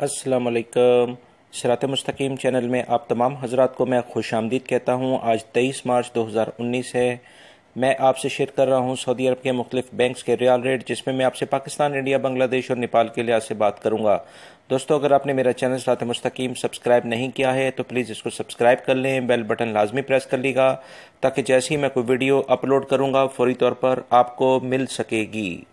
अस्सलाम वालेकुम। सिरात मुस्तकीम चैनल में आप तमाम हजरात को मैं खुश आमदीद कहता हूँ। आज 23 मार्च 2019 है। मैं आपसे शेयर कर रहा हूँ सऊदी अरब के मुख्तलिफ बैंक्स के रियाल रेट, जिसमें मैं आपसे पाकिस्तान, इंडिया, बांग्लादेश और नेपाल के लिहाज से बात करूँगा। दोस्तों, अगर आपने मेरा चैनल सिरात मुस्तकीम सब्सक्राइब नहीं किया है तो प्लीज़ इसको सब्सक्राइब कर लें, बेल बटन लाजमी प्रेस कर लीजिएगा ताकि जैसे ही मैं कोई वीडियो अपलोड करूँगा फौरी तौर पर आपको मिल सकेगी।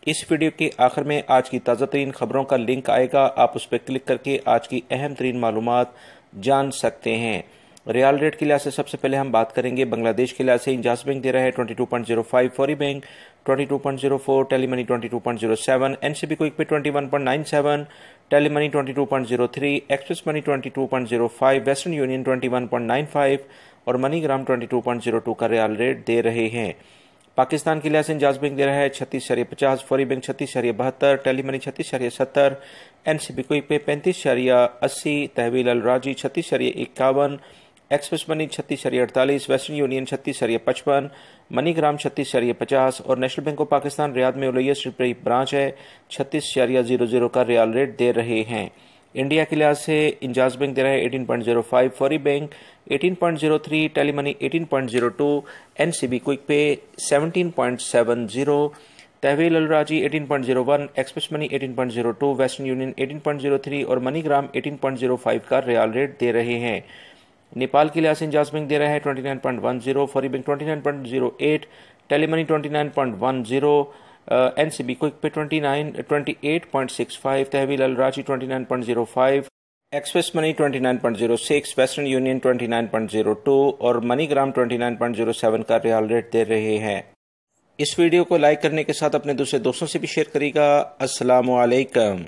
इस वीडियो के आखिर में आज की ताज़ा तरीन खबरों का लिंक आएगा, आप उस पर क्लिक करके आज की अहम तरीन मालूमात जान सकते हैं। रियाल रेट के लिहाज से सबसे पहले हम बात करेंगे बांग्लादेश के लिहाज से। इंजाज बैंक दे रहा है 22.05, फौरी बैंक 22.04, टेलीमनी 22.07, एनसीबी क्विक पे 21.97, Telemoney 22.03, express money 22.05, western union 21.95 और मनीग्राम 22.02 का रियाल रेट दे रहे हैं। पाकिस्तान के लिहाज से इंजाज बैंक दे रहा है 36.50, फौरी बैंक 36.72, टेलीमनी 36.70, एनसीबी क्विक पे 35.80, तहवील अल राजी 36.51, express money 36.48, western union 36.55, MoneyGram 36.50 और national bank of Pakistan Riyadh में उलैया स्ट्रीट पर ब्रांच है 36.00 का रियाल रेट दे रहे हैं। इंडिया के लिहाज से इंजाज बैंक दे रहा है 18.05, फौरी बैंक 18.03, टेलीमनी 18.02, एनसीबी क्विक पे 17.70, तहवील अल राजी 18.01, एक्सप्रेस मनी 18.02, वेस्टर्न यूनियन 18.03 और मनीग्राम 18.05 का रियाल रेट दे रहे हैं। नेपाल के लिहाज से इंजाज बैंक दे रहा है 29.10, फौरी बैंक 29.08, टेलीमनी 29.10, एनसीबी क्विक पे 28.65, तहवील अल राजी 29.05, एक्सप्रेस मनी 29.06, वेस्टर्न यूनियन 29.02 और मनीग्राम 29.07 का रियाल रेट दे रहे हैं। इस वीडियो को लाइक करने के साथ अपने दूसरे दोस्तों से भी शेयर करिएगा। अस्सलामु अलैकुम।